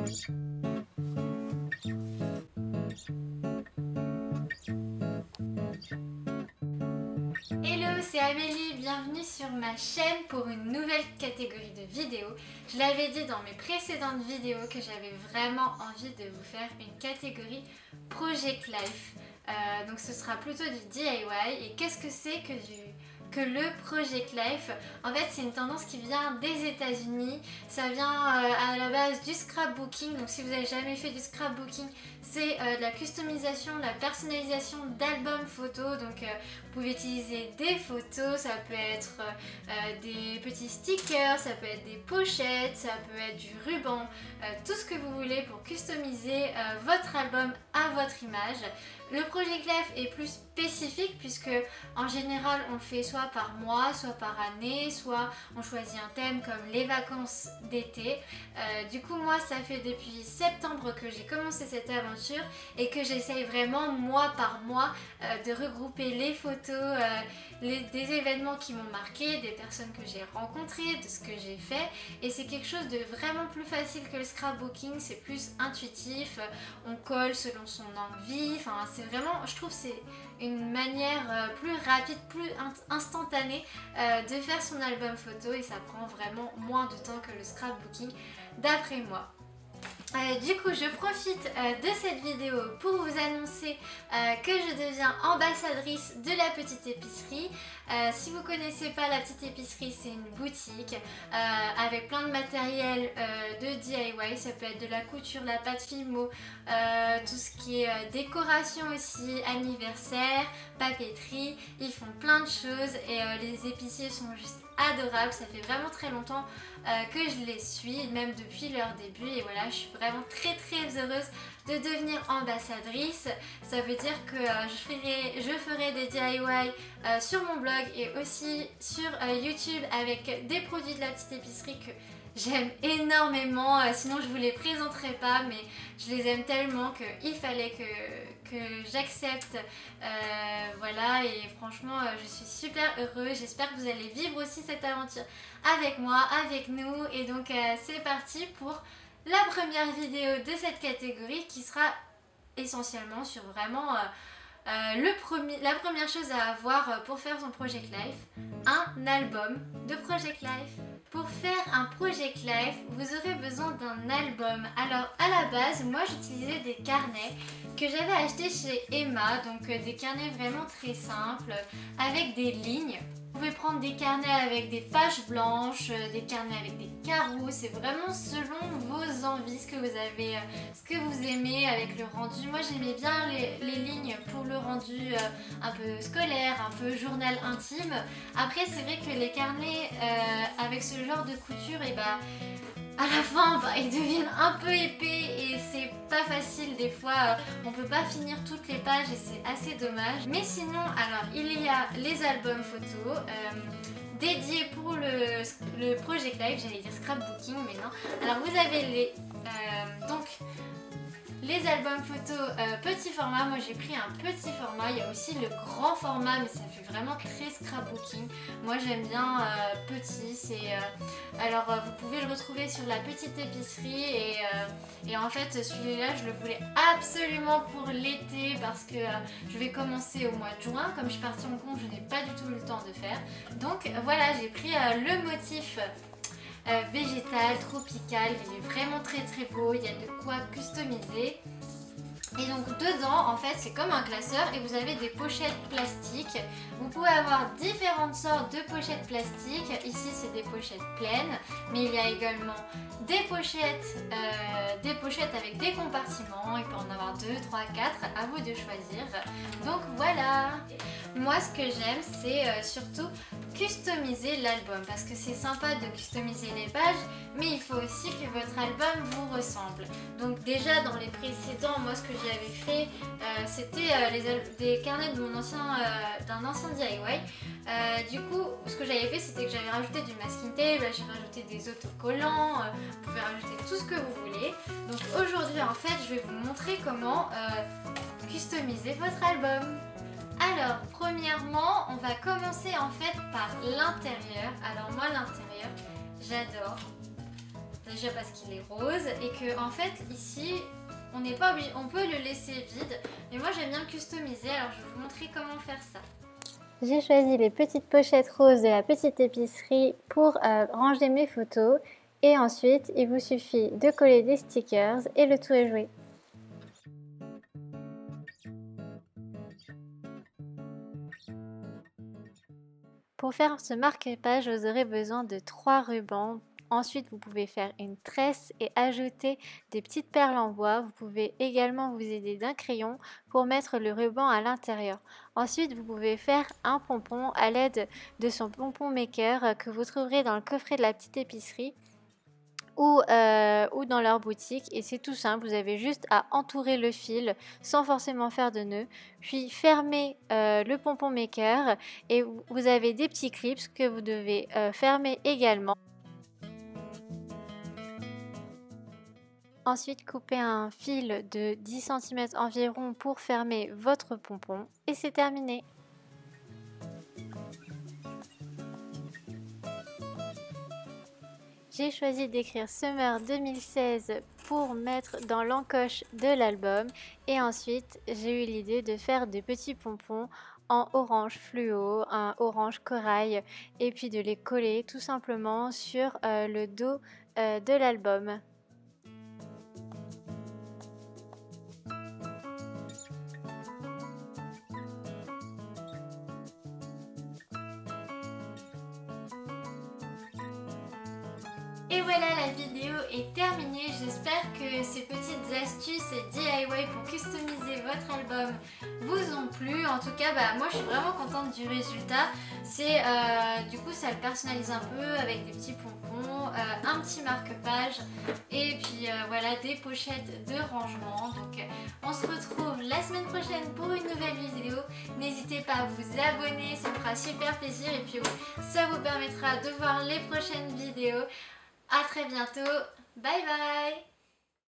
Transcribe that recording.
Hello, c'est Amélie, bienvenue sur ma chaîne pour une nouvelle catégorie de vidéos. Je l'avais dit dans mes précédentes vidéos que j'avais vraiment envie de vous faire une catégorie Project Life. Donc ce sera plutôt du DIY. Et qu'est-ce que c'est que le Project Life? En fait, c'est une tendance qui vient des États-Unis. Ça vient à la base du scrapbooking. Donc si vous n'avez jamais fait du scrapbooking, c'est de la customisation, de la personnalisation d'albums photos. Donc vous pouvez utiliser des photos, ça peut être des petits stickers, ça peut être des pochettes, ça peut être du ruban, tout ce que vous voulez pour customiser votre album à votre image. Le Project Life est plus spécifique puisque en général on le fait soit par mois, soit par année, soit on choisit un thème comme les vacances d'été. Du coup moi ça fait depuis septembre que j'ai commencé cette aventure et que j'essaye vraiment mois par mois de regrouper les photos, des événements qui m'ont marqué, des personnes que j'ai rencontrées, de ce que j'ai fait, et c'est quelque chose de vraiment plus facile que le scrapbooking, c'est plus intuitif, on colle selon son envie, enfin c'est vraiment, je trouve c'est une manière plus rapide, plus instantanée de faire son album photo et ça prend vraiment moins de temps que le scrapbooking d'après moi. Du coup je profite de cette vidéo pour vous annoncer que je deviens ambassadrice de la petite épicerie. Si vous ne connaissez pas la petite épicerie, c'est une boutique avec plein de matériel de DIY, ça peut être de la couture, la pâte Fimo, tout ce qui est décoration aussi, anniversaire, papeterie, ils font plein de choses et les épiciers sont juste adorables, ça fait vraiment très longtemps que je les suis, même depuis leur début, et voilà, je suis vraiment très heureuse de devenir ambassadrice. Ça veut dire que je ferai des DIY sur mon blog et aussi sur YouTube avec des produits de la petite épicerie que j'aime énormément, sinon je vous les présenterai pas, mais je les aime tellement qu'il fallait que j'accepte, voilà, et franchement je suis super heureuse, j'espère que vous allez vivre aussi cette aventure avec moi, avec nous, et donc c'est parti pour la première vidéo de cette catégorie qui sera essentiellement sur vraiment la première chose à avoir pour faire son Project Life, un album de Project Life. Pour faire un Project Life, vous aurez besoin d'un album. Alors à la base, moi j'utilisais des carnets que j'avais achetés chez Emma, donc des carnets vraiment très simples avec des lignes. Vous pouvez prendre des carnets avec des pages blanches, des carnets avec des carreaux, c'est vraiment selon vos envies, ce que vous avez, ce que vous aimez avec le rendu. Moi j'aimais bien les lignes pour le rendu un peu scolaire, un peu journal intime. Après c'est vrai que les carnets avec ce genre de couture, et à la fin ils deviennent un peu épais et c'est pas facile des fois, on peut pas finir toutes les pages et c'est assez dommage. Mais sinon, alors il y a les albums photos dédiés pour le Project Life, j'allais dire scrapbooking mais non. Alors vous avez les albums photos petit format. Moi j'ai pris un petit format, il y a aussi le grand format mais ça fait vraiment très scrapbooking. Moi j'aime bien petit, alors vous pouvez le retrouver sur la petite épicerie et en fait celui-là je le voulais absolument pour l'été parce que je vais commencer au mois de juin. Comme je suis partie en Hong Kong, je n'ai pas du tout eu le temps de faire, donc voilà, j'ai pris le motif végétal, tropical, il est vraiment très beau, il y a de quoi customiser. Et donc dedans en fait c'est comme un classeur et vous avez des pochettes plastiques. Vous pouvez avoir différentes sortes de pochettes plastiques. Ici c'est des pochettes pleines, mais il y a également des pochettes avec des compartiments. Il peut en avoir 2, 3, 4, à vous de choisir. Donc voilà. Moi ce que j'aime c'est surtout customiser l'album parce que c'est sympa de customiser les pages, mais il faut aussi que votre album vous ressemble. Donc déjà dans les précédents, moi ce que j'avais fait c'était des carnets de d'un ancien DIY. Du coup ce que j'avais fait c'était que j'avais rajouté du masking tape, j'ai rajouté des autocollants, vous pouvez rajouter tout ce que vous voulez. Donc aujourd'hui en fait je vais vous montrer comment customiser votre album. Alors premièrement on va commencer en fait par l'intérieur. Alors moi l'intérieur j'adore. déjà parce qu'il est rose et que en fait ici on n'est pas obligé, on peut le laisser vide, mais moi j'aime bien le customiser, alors je vais vous montrer comment faire ça. J'ai choisi les petites pochettes roses de la petite épicerie pour ranger mes photos et ensuite il vous suffit de coller des stickers et le tout est joué. Pour faire ce marque-page, vous aurez besoin de 3 rubans. Ensuite, vous pouvez faire une tresse et ajouter des petites perles en bois. Vous pouvez également vous aider d'un crayon pour mettre le ruban à l'intérieur. Ensuite, vous pouvez faire un pompon à l'aide de son pompon maker que vous trouverez dans le coffret de la petite épicerie ou dans leur boutique, et c'est tout simple, vous avez juste à entourer le fil sans forcément faire de nœud, puis fermer le pompon maker et vous avez des petits clips que vous devez fermer également. Ensuite, coupez un fil de 10 cm environ pour fermer votre pompon et c'est terminé. J'ai choisi d'écrire Summer 2016 pour mettre dans l'encoche de l'album et ensuite j'ai eu l'idée de faire des petits pompons en orange fluo, un orange corail et puis de les coller tout simplement sur le dos de l'album. Et voilà, la vidéo est terminée. J'espère que ces petites astuces et DIY pour customiser votre album vous ont plu. En tout cas, moi je suis vraiment contente du résultat. C'est du coup ça le personnalise un peu avec des petits pompons, un petit marque-page et puis voilà des pochettes de rangement. Donc on se retrouve la semaine prochaine pour une nouvelle vidéo. N'hésitez pas à vous abonner, ça me fera super plaisir et puis ça vous permettra de voir les prochaines vidéos. À très bientôt, bye bye!